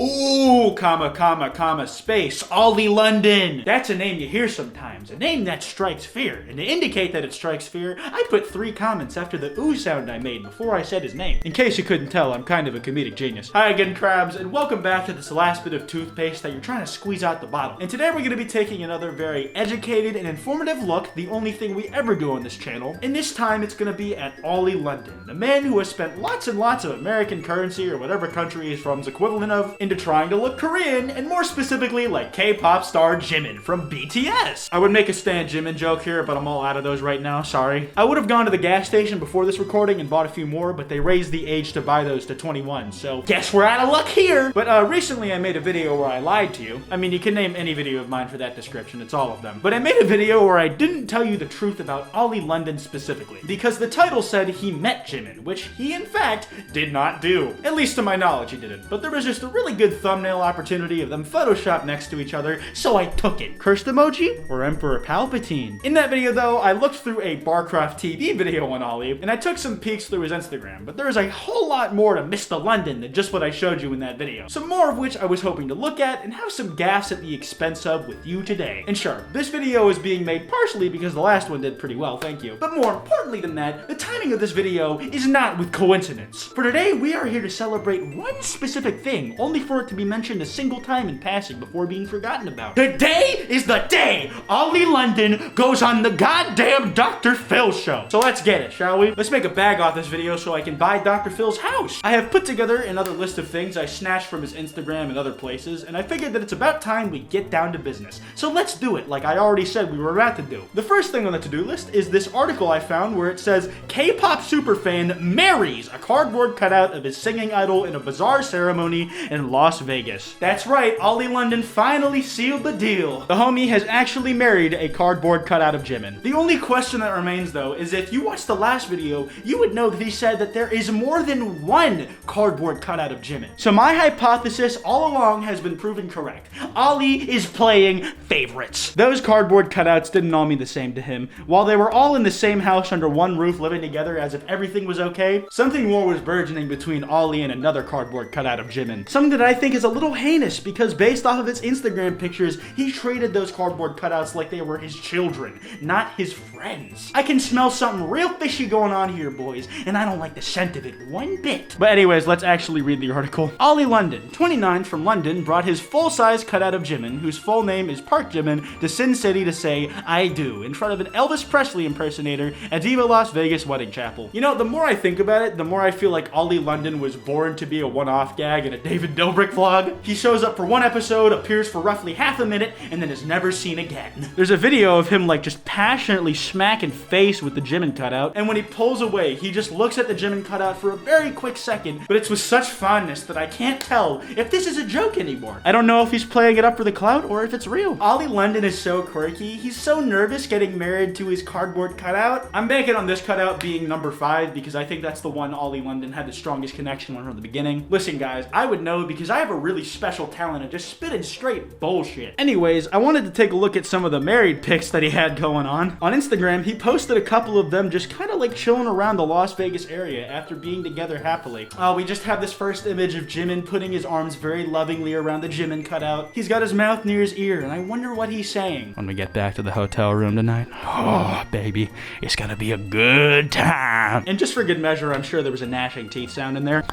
Ooh, comma, space, Ollie London. That's a name you hear sometimes, a name that strikes fear. And to indicate that it strikes fear, I put 3 comments after the ooh sound I made before I said his name. In case you couldn't tell, I'm kind of a comedic genius. Hi again, crabs, and welcome back to this last bit of toothpaste that you're trying to squeeze out the bottle. And today we're going to be taking another very educated and informative look, the only thing we ever do on this channel. And this time it's going to be at Ollie London, the man who has spent lots and lots of American currency or whatever country he's from's equivalent of into trying to look Korean, and more specifically like K-pop star Jimin from BTS. I would make a Stan Jimin joke here, but I'm all out of those right now, sorry. I would have gone to the gas station before this recording and bought a few more, but they raised the age to buy those to 21, so guess we're out of luck here! But recently I made a video where I lied to you. I mean, you can name any video of mine for that description, it's all of them. But I made a video where I didn't tell you the truth about Ollie London specifically, because the title said he met Jimin, which he in fact did not do. At least to my knowledge he didn't, but there was just a really good thumbnail opportunity of them photoshopped next to each other, so I took it. Cursed emoji or Emperor Palpatine? In that video though, I looked through a Barcraft TV video on Ollie, and I took some peeks through his Instagram, but there's a whole lot more to Mr. London than just what I showed you in that video. Some more of which I was hoping to look at and have some gaffes at the expense of with you today. And sure, this video is being made partially because the last one did pretty well, thank you. But more importantly than that, the timing of this video is not with coincidence. For today, we are here to celebrate one specific thing, only for it to be mentioned a single time in passing before being forgotten about. Today is the day Ollie London goes on the goddamn Dr. Phil show. So let's get it, shall we? Let's make a bag off this video so I can buy Dr. Phil's house. I have put together another list of things I snatched from his Instagram and other places, and I figured that it's about time we get down to business. So let's do it, like I already said we were about to do. The first thing on the to-do list is this article I found where it says K-pop superfan marries a cardboard cutout of his singing idol in a bizarre ceremony in Las Vegas. That's right, Ollie London finally sealed the deal. The homie has actually married a cardboard cutout of Jimin. The only question that remains though is if you watched the last video, you would know that he said that there is more than one cardboard cutout of Jimin. So my hypothesis all along has been proven correct. Ollie is playing favorites. Those cardboard cutouts didn't all mean the same to him. While they were all in the same house under one roof living together as if everything was okay, something more was burgeoning between Ollie and another cardboard cutout of Jimin. Something that I think is a little heinous because based off of his Instagram pictures, he treated those cardboard cutouts like they were his children, not his friends. I can smell something real fishy going on here, boys, and I don't like the scent of it one bit. But anyways, let's actually read the article. Ollie London, 29 from London, brought his full-size cutout of Jimin, whose full name is Park Jimin, to Sin City to say, I do, in front of an Elvis Presley impersonator at Diva Las Vegas wedding chapel. You know, the more I think about it, the more I feel like Ollie London was born to be a one-off gag in a David Dobrik vlog. He shows up for one episode, appears for roughly half a minute, and then is never seen again. There's a video of him like just passionately smacking face with the Jimin cutout, and when he pulls away, he just looks at the Jimin cutout for a very quick second, but it's with such fondness that I can't tell if this is a joke anymore. I don't know if he's playing it up for the clout or if it's real. Ollie London is so quirky. He's so nervous getting married to his cardboard cutout. I'm banking on this cutout being number 5 because I think that's the one Ollie London had the strongest connection with from the beginning. Listen guys, I would know because I have a really special talent at just spitting straight bullshit. Anyways, I wanted to take a look at some of the married pics that he had going on. On Instagram, he posted a couple of them just kind of like chilling around the Las Vegas area after being together happily. We just have this first image of Jimin putting his arms very lovingly around the Jimin cutout. He's got his mouth near his ear, and I wonder what he's saying. When we get back to the hotel room tonight, oh baby, it's gonna be a good time. And just for good measure, I'm sure there was a gnashing teeth sound in there.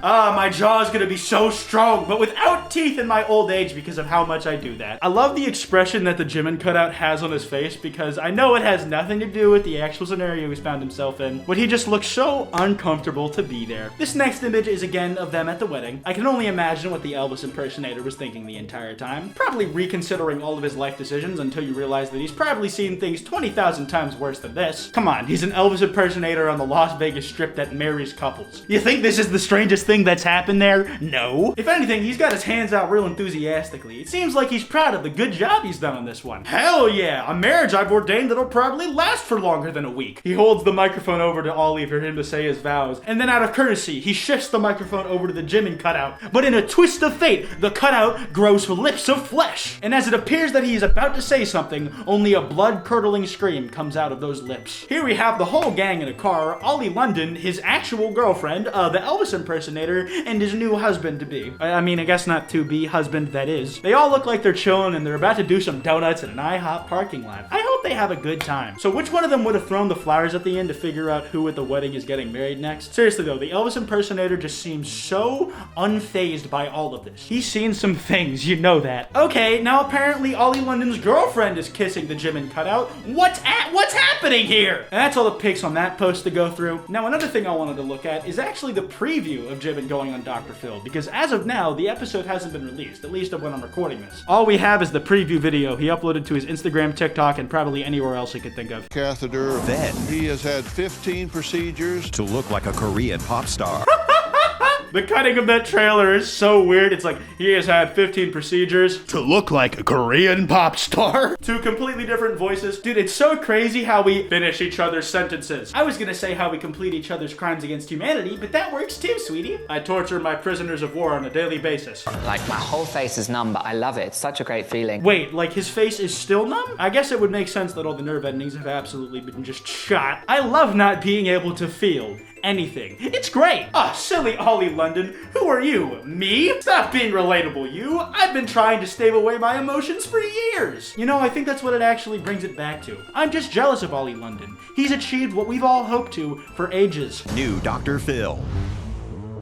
My jaw is gonna be so strong, but without teeth in my old age because of how much I do that. I love the expression that the Jimin cutout has on his face because I know it has nothing to do with the actual scenario he's found himself in, but he just looks so uncomfortable to be there. This next image is again of them at the wedding. I can only imagine what the Elvis impersonator was thinking the entire time. Probably reconsidering all of his life decisions until you realize that he's probably seen things 20,000 times worse than this. Come on, he's an Elvis impersonator on the Las Vegas Strip that marries couples. You think this is the strangest thing that's happened there? No. If anything, he's got his hands out real enthusiastically. It seems like he's proud of the good job he's done on this one. Hell yeah, a marriage I've ordained that'll probably last for longer than a week. He holds the microphone over to Ollie for him to say his vows, and then out of courtesy, he shifts the microphone over to the Jimin cutout. But in a twist of fate, the cutout grows lips of flesh. And as it appears that he is about to say something, only a blood-curdling scream comes out of those lips. Here we have the whole gang in a car, Ollie London, his actual girlfriend, the Elvis impersonator, impersonator and his new husband-to-be. I mean, I guess not to-be, husband that is. They all look like they're chilling and they're about to do some donuts in an IHOP parking lot. I hope they have a good time. So which one of them would have thrown the flowers at the end to figure out who at the wedding is getting married next? Seriously though, the Elvis impersonator just seems so unfazed by all of this. He's seen some things, you know that. Okay, now apparently Ollie London's girlfriend is kissing the Jimin cutout. What's happening here? And that's all the pics on that post to go through. Now another thing I wanted to look at is actually the preview of Jimin going on Dr. Phil, because as of now, the episode hasn't been released, at least of when I'm recording this. All we have is the preview video he uploaded to his Instagram, TikTok, and probably anywhere else he could think of. Catheter. Then He has had 15 procedures. to look like a Korean pop star. The cutting of that trailer is so weird. It's like, he has had 15 procedures to look like a Korean pop star. Two completely different voices. Dude, it's so crazy how we finish each other's sentences. I was gonna say how we complete each other's crimes against humanity, but that works too, sweetie. I torture my prisoners of war on a daily basis. Like, my whole face is numb, but I love it. It's such a great feeling. Wait, like his face is still numb? I guess it would make sense that all the nerve endings have absolutely been just shot. I love not being able to feel anything. It's great. Ah, silly Ollie London. Who are you? Me? Stop being relatable, you. I've been trying to stave away my emotions for years. You know, I think that's what it actually brings it back to. I'm just jealous of Ollie London. He's achieved what we've all hoped to for ages. New Dr. Phil.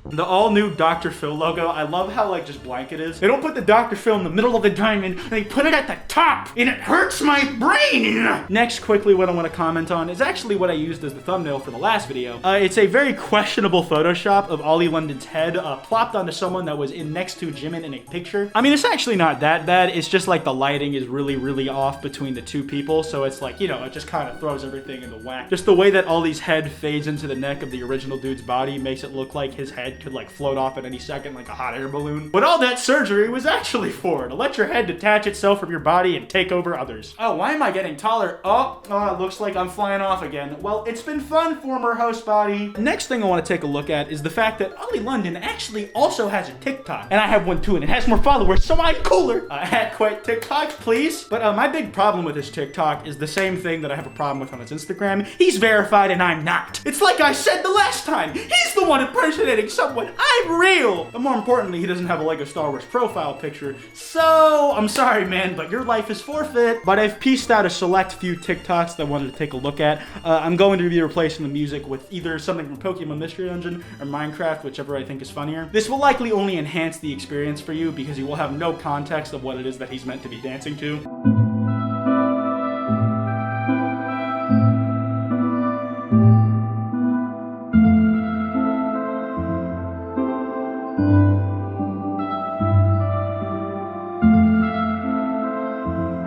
The all-new Dr. Phil logo, I love how, like, just blank it is. They don't put the Dr. Phil in the middle of the diamond, they put it at the top, and it hurts my brain! Next, quickly, what I want to comment on is actually what I used as the thumbnail for the last video. It's a very questionable Photoshop of Ollie London's head plopped onto someone that was next to Jimin in a picture. I mean, it's actually not that bad, it's just like the lighting is really, really off between the two people, so it's like, you know, it just kind of throws everything in the whack. Just the way that Ollie's head fades into the neck of the original dude's body makes it look like his head could like float off at any second like a hot air balloon. But all that surgery was actually for to let your head detach itself from your body and take over others. Oh, why am I getting taller? Oh, it looks like I'm flying off again. Well, it's been fun, former host body. Next thing I want to take a look at is the fact that Ollie London actually also has a TikTok. And I have one too, and it has more followers, so I'm cooler. At Kwite TikTok, please. But my big problem with his TikTok is the same thing that I have a problem with on his Instagram. He's verified and I'm not. It's like I said the last time. He's the one impersonating someone. I'm real! But more importantly, he doesn't have a LEGO Star Wars profile picture, so I'm sorry, man, but your life is forfeit. But I've pieced out a select few TikToks that I wanted to take a look at. I'm going to be replacing the music with either something from Pokemon Mystery Dungeon or Minecraft, whichever I think is funnier. This will likely only enhance the experience for you because you will have no context of what it is that he's meant to be dancing to.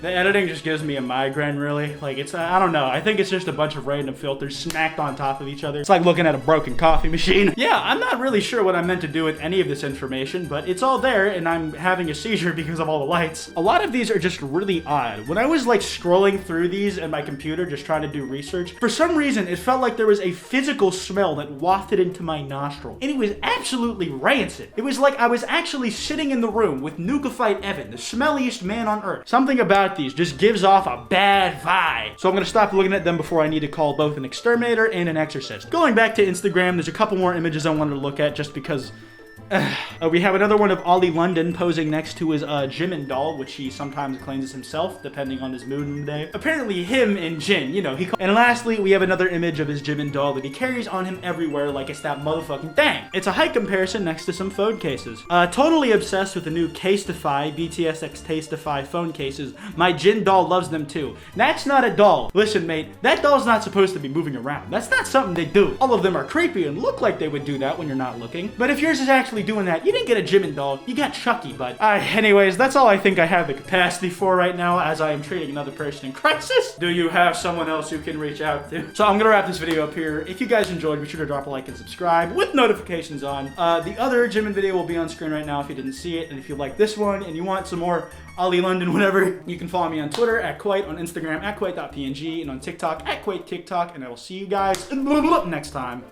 The editing just gives me a migraine, really. Like, it's, I don't know. I think it's just a bunch of random filters smacked on top of each other. It's like looking at a broken coffee machine. Yeah, I'm not really sure what I meant to do with any of this information, but it's all there, and I'm having a seizure because of all the lights. A lot of these are just really odd. When I was, like, scrolling through these in my computer just trying to do research, for some reason, it felt like there was a physical smell that wafted into my nostril. And it was absolutely rancid. It was like I was actually sitting in the room with Nuka-Fight Evan, the smelliest man on earth. Something about these just gives off a bad vibe. So I'm gonna stop looking at them before I need to call both an exterminator and an exorcist. Going back to Instagram, there's a couple more images I wanted to look at just because we have another one of Ollie London posing next to his Jimin doll, which he sometimes claims is himself, depending on his mood in the day. Apparently him and Jin, you know, And lastly, we have another image of his Jimin doll that he carries on him everywhere like it's that motherfucking thing. It's a height comparison next to some phone cases. Totally obsessed with the new Casetify, BTS X Casetify phone cases. My Jin doll loves them too. That's not a doll. Listen, mate, that doll's not supposed to be moving around. That's not something they do. All of them are creepy and look like they would do that when you're not looking. But if yours is actually doing that, you didn't get a Jimin doll, you got Chucky, bud. Anyways, that's all I think I have the capacity for right now as I am treating another person in crisis. Do you have someone else you can reach out to? So I'm gonna wrap this video up here. If you guys enjoyed, be sure to drop a like and subscribe with notifications on. The other Jimin video will be on screen right now if you didn't see it, and if you like this one and you want some more Ollie London, whatever, you can follow me on Twitter at Kwite, on Instagram at Kwite.png, and on TikTok at Kwite TikTok, and I will see you guys next time.